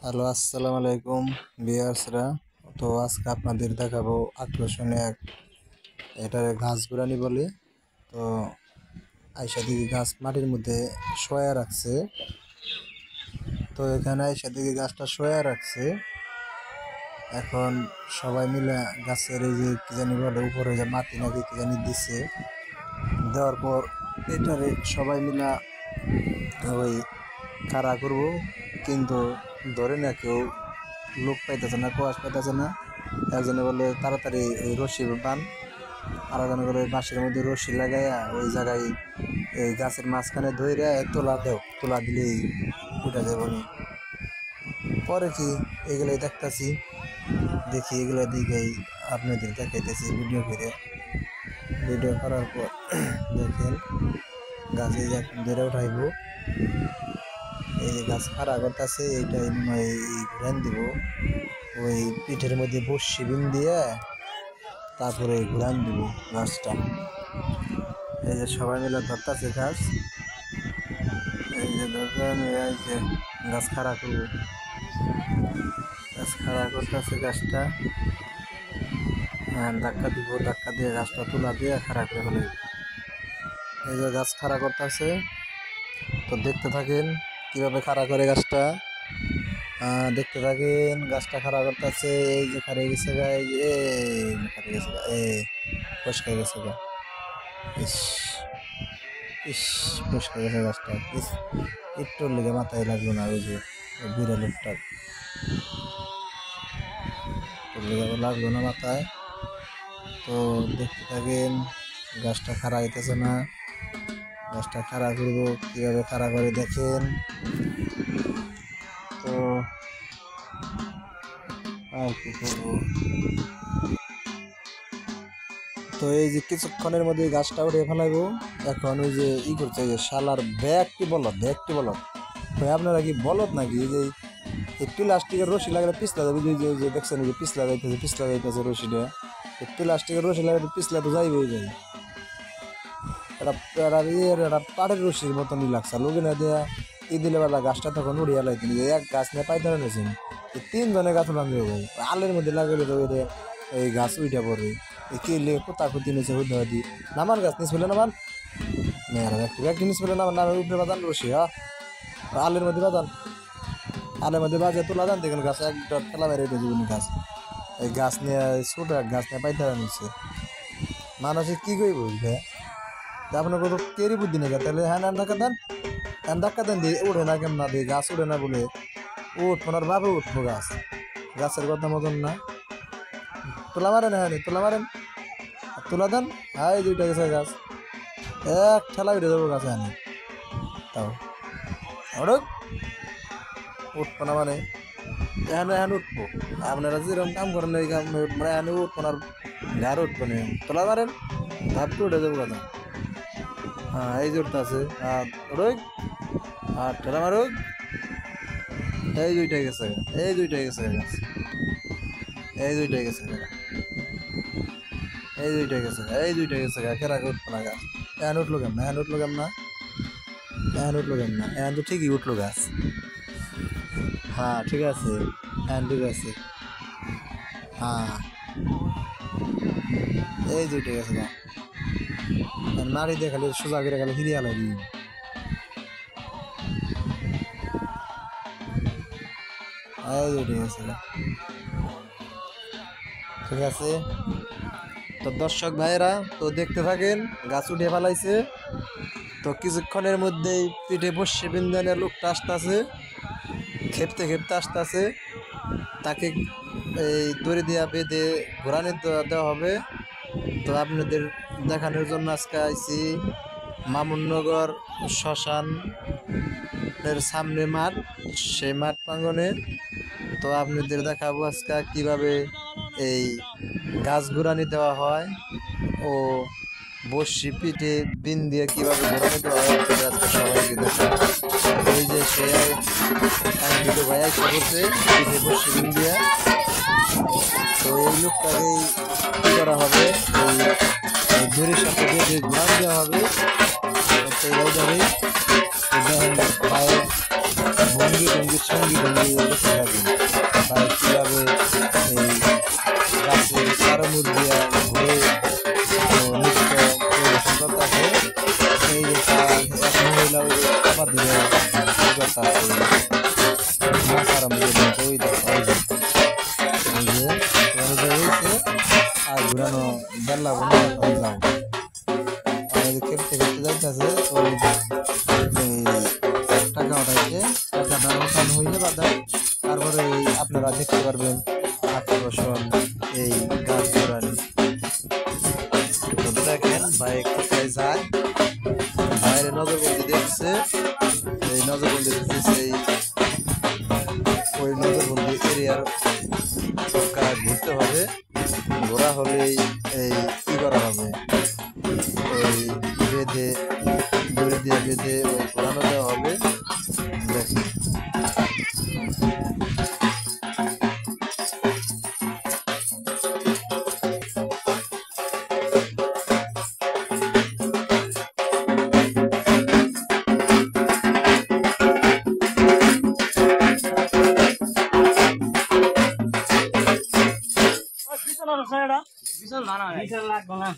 Hello, আসসালামু আলাইকুম ভিউয়ার্সরা। তো আজকে আপনাদের দেখাবো আকর্ষণীয় এটারে ঘাস গুড়ানি বলে। তো আইসা দিকে গাছ মাটির মধ্যে শোয়া রাখছে। তো এখানে আইসা দিকে গাছটা শোয়া রাখছে। এখন সবাই মিলে গাছের এই যে কি জানি বলে উপরে যে মাটি নাকি কি জানি দিচ্ছে, দেওয়ার পর এটারে সবাই মিলা ওই খাড়া করবো, কিন্তু ধরে না কেউ লোক পাইতেছে না, কোয়াশ পাইতেছে না। একজনে বলে তাড়াতাড়ি এই রশি বান, আর একজনে বলে বাঁশের মধ্যে রশি লাগাইয়া ওই জায়গায় এই গাছের মাঝখানে ধইরা তোলা দেও, তোলা দিলেই উঠা যাবো নি। পরে কি এগুলাই দেখতেছি, দেখি এগুলো দিকেই আপনাদের দেখাইতেছি ভিডিও করে। ভিডিও করার পর দেখেন গাছে ধরে উঠাইবো। এই যে গাছ খাড়া করতেছে, এইটাই ঘুরান দিব ওই পিঠের মধ্যে বসি বিন দিয়ে, তারপরে ঘুরান দিব গাছটা। এই যে সবাই মিলে ধরতেছে গাছ, এই যে ধরবেন, এই যে গাছ খাড়া করবো, গাছ খাড়া করতেছে গাছটা। ধাক্কা দিব, ধাক্কা দিয়ে গাছটা তুলা দিয়ে খাড়া করে ফেলে। এই যে গাছ খাড়া করতেছে, তো দেখতে থাকেন কিভাবে খাড়া করে গাছটা। দেখতে থাকেন গাছটা খাড়া করতেছে। এই যে খাড়ে গেছে গা, এই যে খাড়ে গেছে গা, পরিষ্কার গেছে গা। ইস ইস, পরিষ্কার গেছে গাছটা। ইস, একটু লেগে মাথায় লাগলো না, ওই যে বিড়াল লোকটার লাগলো না মাথায়। তো দেখতে থাকেন গাছটা খাড়া হইতেছে না। গাছটা খাড়া করবো, কিভাবে খাড়া করে দেখেন। তো আর কি করবো, তো এই যে কিছুক্ষণের মধ্যে গাছটা উঠে ফেলাইবো। এখন ওই যে করছে যে শালার ব্যাগটি বলদ, ব্যাগটি বলদ। আপনারা কি বলদ নাকি? এই যে প্লাস্টিকের রশি লাগালে পিছলা যাবে, যে দেখছেন যে পিছলা যাইতেছে রশিটা। প্লাস্টিকের রশি লাগালে পিছলা তো যাইবেই যাই। এটা পাড়ের রশির মতনই লাগছে লোকে না দেয়া। দিলে বেলা গাছটা তখন উড়িয়া লাইতেন, এক গাছ নিয়ে পাইতে নিয়েছেন, 3 জনের গাছ ভাঙবে ভাই। আলের মধ্যে লাগাইলে তো এই গাছ উইটা পড়বে। কেলে কোথা ক্ষতি নিয়েছে হুদি নামান গাছ নিচ ফেলে নামান, মেয়েরা একটি নিচ ফেলে নামান, নামে উপরে বাজান রশি। আলের মধ্যে বাজান, আলের মধ্যে বাজে তোলা যান, দেখুন গাছ একটা ঠেলা মেরে উঠে জীবন গাছ। এই গাছ নিয়ে ছোট এক গাছ নিয়ে পাইতে নিচ্ছে। মানুষে কি কই বলবে আপনার কত কেরি বুদ্ধি নেই, তাহলে হ্যাঁ ধাক্কা দেন দিয়ে উঠে না, কেমন না দিয়ে গাছ উঠে না বলে উঠবো না, ভাবে উঠবো গাছ। গাছের কথা মতন না, তোলা মারেন, হ্যাঁ তোলা মারেন, তোলা দেন। হ্যাঁ এই 2টা গেছে গাছ, এক ঠেলা উঠে যাবো গাছে। আনি তাও উঠবো না, মানে এখন উঠবো। আপনারা যেরকম কাম করেন এই কাম মানে এখন উঠবো না, আর উঠবো না। তোলা মারেন, ধাপটা উঠে যাবো গাছ। হ্যাঁ এই জোরটা আছে, আর ঠেলা মারুক। এই 2টাই গেছে, এই 2টাই গেছে গাছ, এই 2টাই গেছে, এই 2টাই গেছে, এই 2টাই গেছে গা। খেরা উঠবো না গাছ। এখন উঠলো কেমন, এখন উঠলো কেমন না, এখন উঠলো কেমন না, এখন তো ঠিকই উঠলো গাছ। হ্যাঁ ঠিক আছে, এখন ঠিক আছে। হ্যাঁ এই 2টাই গেছে গা। নাড়ি দিয়ে খালি সোজা করে খালি হিরিয়া লাগি। এই 2টাই গেছে গা, ঠিক আছে। তো দর্শক ভাইয়েরা, তো দেখতে থাকেন গাছ উঠে ফেলাইছে। তো কিছুক্ষণের মধ্যেই পিঠে বসে বিন্দানের লোকটা আসতেছে, খেপতে খেপতে আসতেছে। তাকে এই দড়ি দিয়া বেঁধে ঘোরানি দেওয়া হবে। তো আপনাদের দেখানোর জন্য আজকে আইছি মামুননগর শ্মশানের সামনে মাঠ, সেই মাঠ প্রাঙ্গনে। তো আপনাদের দেখাবো আজকে কিভাবে এই গাছ ঘুরানি দেওয়া হয় ও বসি পিঠে বিন দিয়ে কিভাবে ঘোরানি দেওয়া হয় আজকে সবাইকে দেখাবো। এই যে সে ভাই আইসা করছে পিঠে বসি বিন দিয়ে। তো এই লোকটাকেই কি করা হবে, এই দড়ির সাথে বেঁধে ঘোরান দেওয়া হবে। ভঙ্গি ভঙ্গির সঙ্গী ভঙ্গি দেখতে থাকি ভাই কীভাবে এই গাছের চারমুখ দিয়া ঘুরে নৃত্য পরিবেশন করতেছে। এই যে এক মহিলা ওই যে চাপা ধরে করতেছে মাছ আরামে ওই এই যে হয়েছে আর ঘুরানো বেলা বোনা এখন যাও খেলতে খেলতে যাইতেছে ওই টাকা উঠাইছে টাকাটা উঠানো হইলে বাদা তারপরে এই আপনারা দেখতে পারবেন আকর্ষণ এই গাছ ঘোরানি। দেখেন ভাই কোথায় যায় বাইরে নজরবন্দি দেখছে এই নজরবন্দি দেখতেছে ওই নজরবন্দি এরিয়ার ঘুরতে হবে ঘোরা হলেই এই কি করা হবে ওই বেঁধে দড়ি দিয়ে বেঁধে ওই ঘোরানো দেওয়া হবে। দেখেন লাগবে না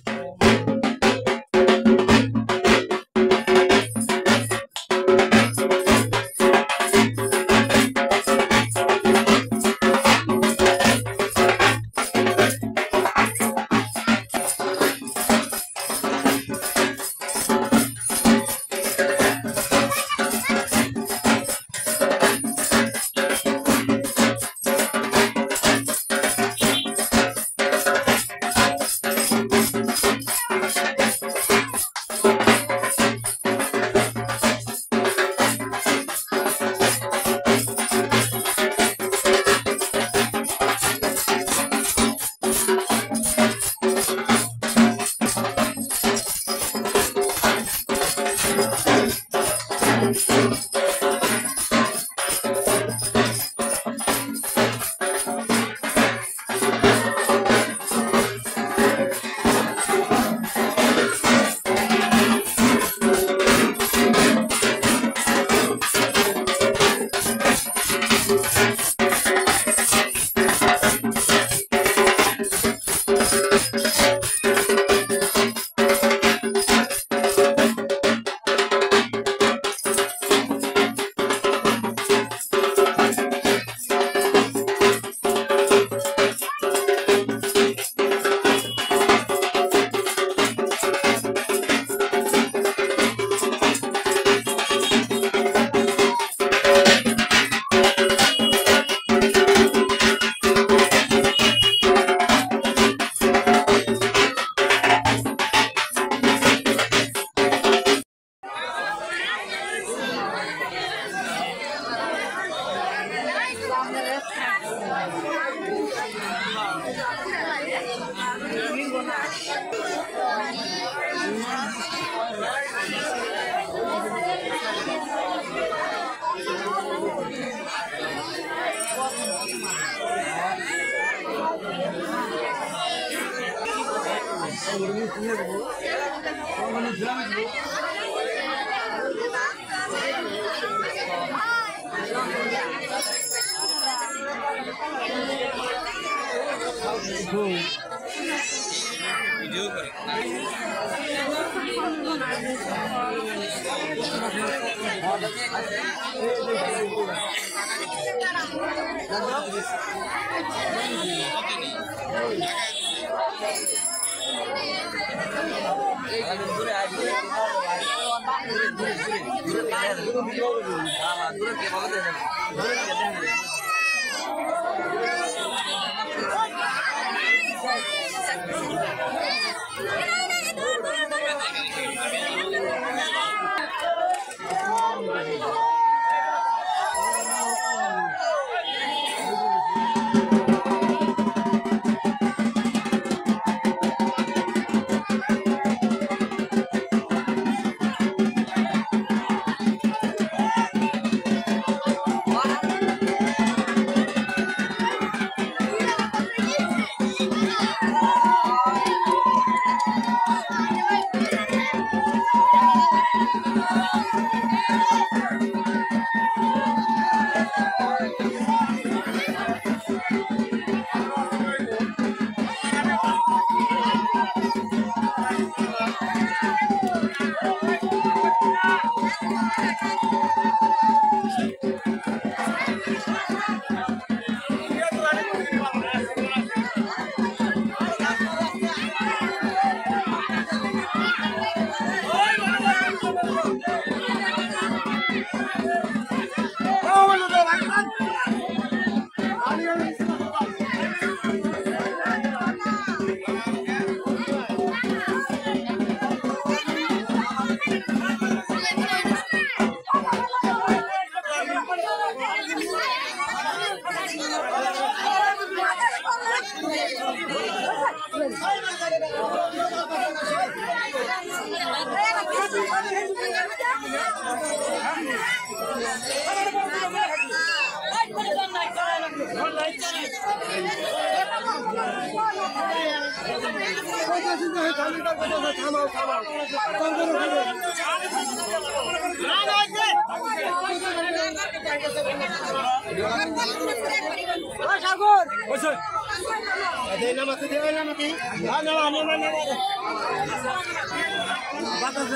বাতাস